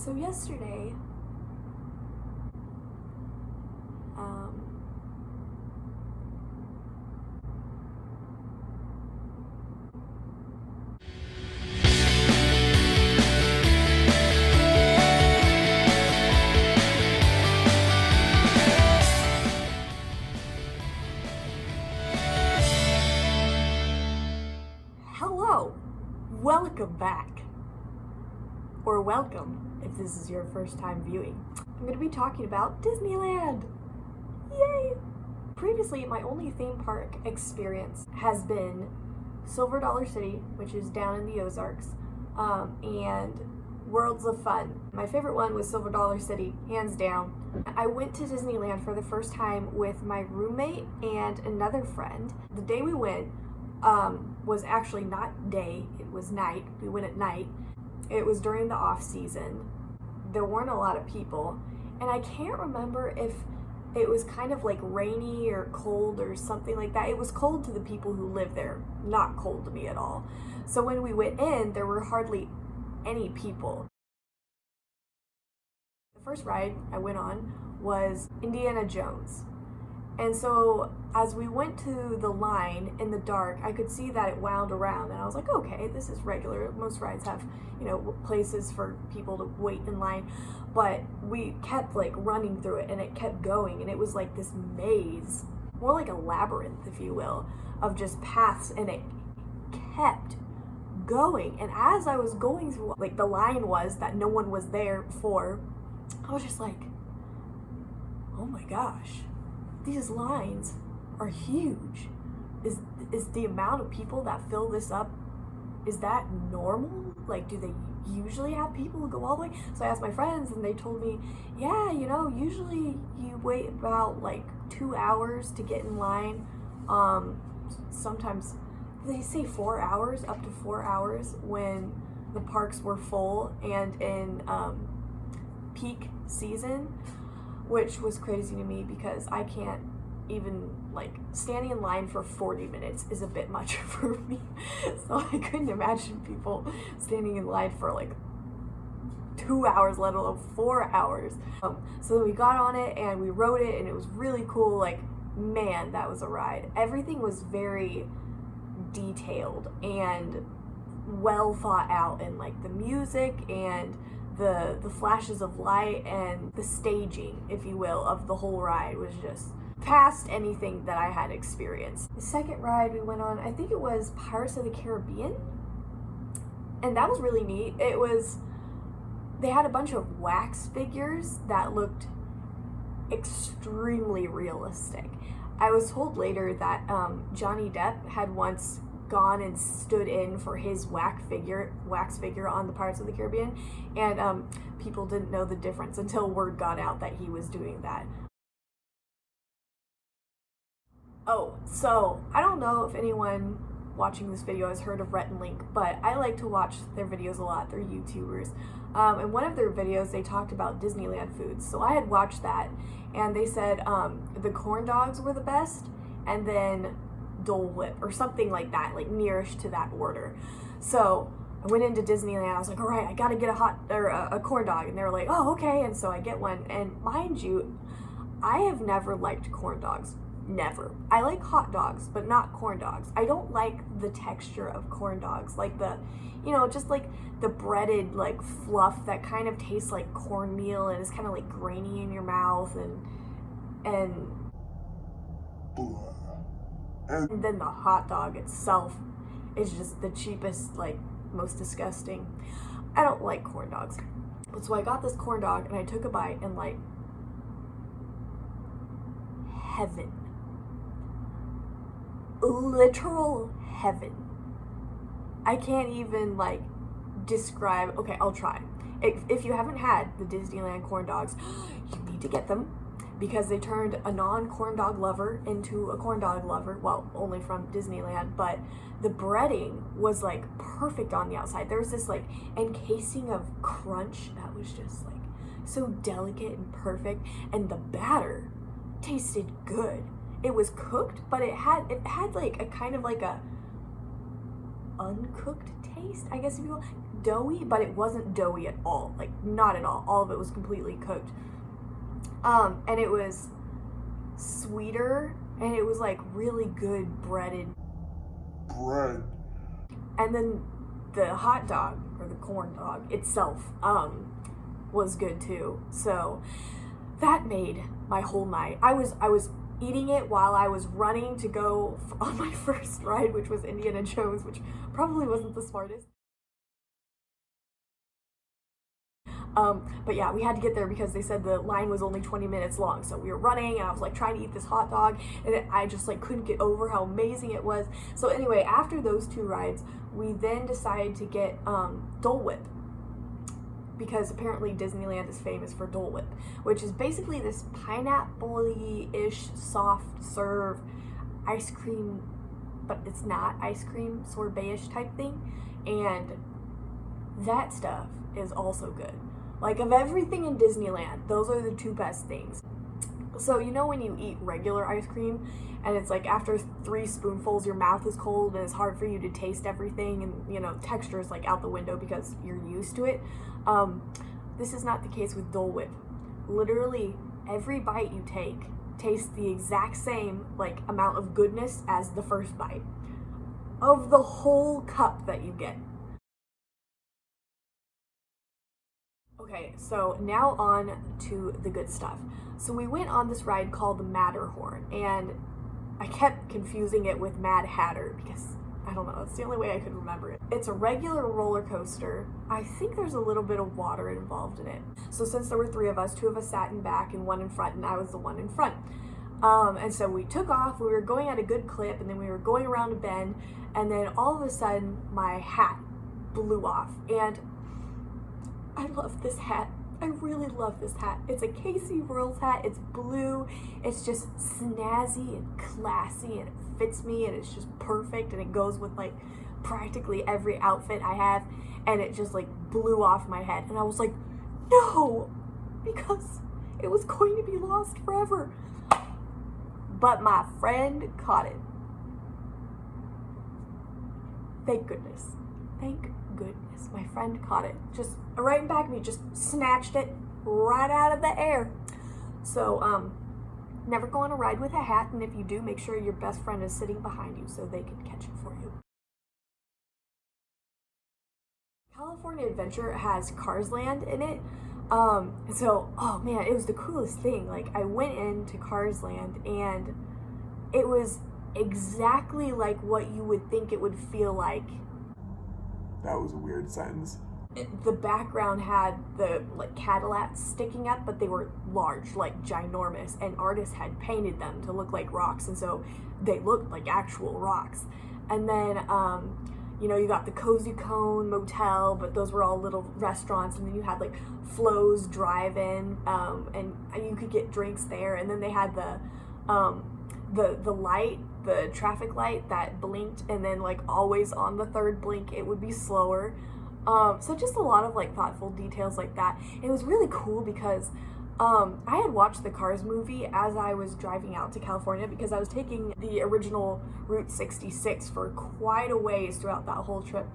So yesterday, um, hello, welcome back. Or welcome if this is your first time viewing. I'm going to be talking about Disneyland. Yay! Previously, my only theme park experience has been Silver Dollar City, which is down in the Ozarks, and Worlds of Fun. My favorite one was Silver Dollar City, hands down. I went to Disneyland for the first time with my roommate and another friend. The day we went was actually not day, it was night. We went at night. It was during the off season. There weren't a lot of people, and I can't remember if it was kind of like rainy or cold or something like that. It was cold to the people who live there, not cold to me at all. So when we went in, there were hardly any people. The first ride I went on was Indiana Jones. And so as we went to the line in the dark, I could see that it wound around, and I was like, okay, this is regular. Most rides have, places for people to wait in line, but we kept like running through it, and it kept going, and it was like this maze, more like a labyrinth, if you will, of just paths, and it kept going. And as I was going through, like the line was that no one was there for, I was just like, oh my gosh. These lines are huge. Is the amount of people that fill this up, is that normal? Like, do they usually have people who go all the way? So I asked my friends, and they told me, yeah, usually you wait about like 2 hours to get in line. Sometimes they say 4 hours, up to 4 hours when the parks were full and in peak season, which was crazy to me because I can't even, standing in line for 40 minutes is a bit much for me. So I couldn't imagine people standing in line for 2 hours, let alone 4 hours. So we got on it and we rode it, and it was really cool. Man, that was a ride. Everything was very detailed and well thought out, and the music and the flashes of light and the staging, if you will, of the whole ride was just past anything that I had experienced. The second ride we went on, I think it was Pirates of the Caribbean, and that was really neat. They had a bunch of wax figures that looked extremely realistic. I was told later that Johnny Depp had once gone and stood in for his wax figure on the Pirates of the Caribbean, and people didn't know the difference until word got out that he was doing that. Oh, so I don't know if anyone watching this video has heard of Rhett and Link, but I like to watch their videos a lot. They're YouTubers. In one of their videos, they talked about Disneyland foods. So I had watched that, and they said the corn dogs were the best, and then Dole Whip or something like that, nearish to that order. So I went into Disneyland. I was like, all right, I gotta get a corn dog, and they were like, oh, okay. And so I get one, and mind you, I have never liked corn dogs. Never. I like hot dogs, but not corn dogs. I don't like the texture of corn dogs, just the breaded fluff that kind of tastes like cornmeal and is kind of grainy in your mouth, and then the hot dog itself is just the cheapest, most disgusting. I don't like corn dogs. But so I got this corn dog, and I took a bite, and heaven. Literal heaven. I can't even describe. Okay, I'll try. If you haven't had the Disneyland corn dogs, you need to get them, because they turned a non-corn dog lover into a corn dog lover. Well, only from Disneyland, but the breading was perfect on the outside. There was this encasing of crunch that was just so delicate and perfect, and the batter tasted good. It was cooked, but it had a kind of a uncooked taste, I guess, if you will. doughy, but it wasn't doughy at all. Like, not at all. All of it was completely cooked. And it was sweeter, and it was like really good breaded bread. And then the hot dog, or the corn dog itself, was good too. So that made my whole night. I was eating it while I was running to go on my first ride, which was Indiana Jones, which probably wasn't the smartest. But yeah, we had to get there because they said the line was only 20 minutes long. So we were running, and I was like trying to eat this hot dog, and I just like couldn't get over how amazing it was. So anyway, after those 2 rides, we then decided to get Dole Whip, because apparently Disneyland is famous for Dole Whip, which is basically this pineapple-ish soft serve ice cream, but it's not ice cream, sorbet-ish type thing, and that stuff is also good. Like, of everything in Disneyland, those are the 2 best things. So, you know when you eat regular ice cream, and it's like after 3 spoonfuls, your mouth is cold, and it's hard for you to taste everything, and, you know, texture is like out the window because you're used to it. This is not the case with Dole Whip. Literally, every bite you take tastes the exact same, like, amount of goodness as the first bite of the whole cup that you get. Okay, so now on to the good stuff. So we went on this ride called the Matterhorn, and I kept confusing it with Mad Hatter because, I don't know, it's the only way I could remember it. It's a regular roller coaster. I think there's a little bit of water involved in it. So since there were 3 of us, 2 of us sat in back and 1 in front, and I was the one in front. And so we took off, we were going at a good clip, and then we were going around a bend, and then all of a sudden my hat blew off, and I love this hat. I really love this hat. It's a Casey Worlds hat. It's blue. It's just snazzy and classy, and it fits me, and it's just perfect, and it goes with like practically every outfit I have, and it just like blew off my head, and I was like, no, because it was going to be lost forever. But my friend caught it. Thank goodness. Thank goodness, my friend caught it. Just right in back of me, just snatched it right out of the air. So, never go on a ride with a hat, and if you do, make sure your best friend is sitting behind you so they can catch it for you. California Adventure has Cars Land in it. So, oh man, it was the coolest thing. Like, I went into Cars Land, and it was exactly like what you would think it would feel like. That was a weird sentence. The background had the like Cadillacs sticking up, but they were large, like ginormous, and artists had painted them to look like rocks, and so they looked like actual rocks. And then you know, you got the Cozy Cone Motel, but those were all little restaurants, and then you had like Flo's Drive-In, and you could get drinks there. And then they had the light, the traffic light that blinked, and then like always on the 3rd blink it would be slower. So just a lot of like thoughtful details like that. It was really cool because I had watched the Cars movie as I was driving out to California, because I was taking the original Route 66 for quite a ways throughout that whole trip.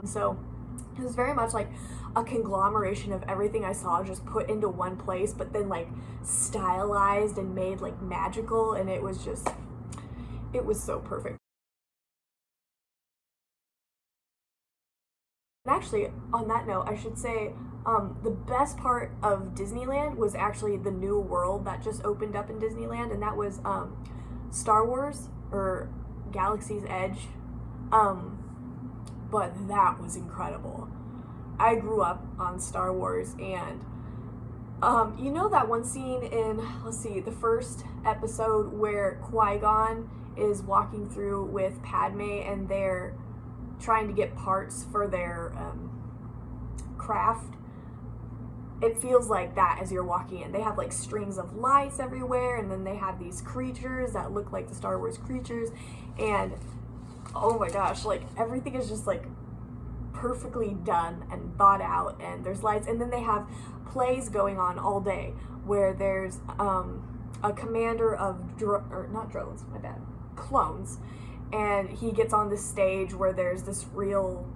So it was very much like a conglomeration of everything I saw just put into one place, but then like stylized and made like magical, and it was so perfect. And actually, on that note, I should say the best part of Disneyland was actually the new world that just opened up in Disneyland, and that was Star Wars, or Galaxy's Edge. But that was incredible. I grew up on Star Wars, and you know that one scene in, let's see, the first episode where Qui-Gon is walking through with Padme, and they're trying to get parts for their craft? It feels like that as you're walking in. They have like strings of lights everywhere, and then they have these creatures that look like the Star Wars creatures, and oh my gosh, like everything is just like perfectly done and thought out, and there's lights, and then they have plays going on all day where there's a commander of clones, and he gets on this stage where there's this real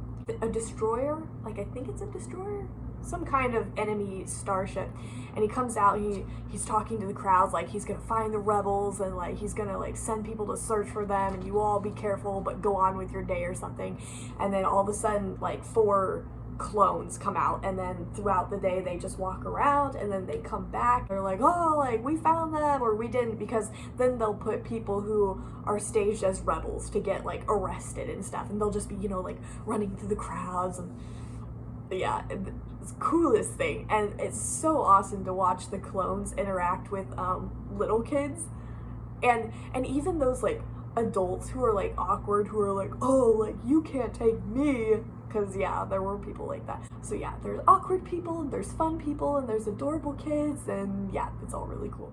a destroyer, like I think it's a destroyer, some kind of enemy starship, and he comes out, he's talking to the crowds like he's gonna find the rebels and like he's gonna like send people to search for them and you all be careful but go on with your day or something. And then all of a sudden like 4 clones come out, and then throughout the day they just walk around, and then they come back, they're like, oh, like we found them or we didn't, because then they'll put people who are staged as rebels to get like arrested and stuff, and they'll just be, you know, like running through the crowds. And yeah, it's the coolest thing, and it's so awesome to watch the clones interact with little kids, and even those like adults who are like awkward, who are like, oh, like you can't take me. Because, yeah, there were people like that. So, yeah, there's awkward people, and there's fun people, and there's adorable kids, and, yeah, it's all really cool.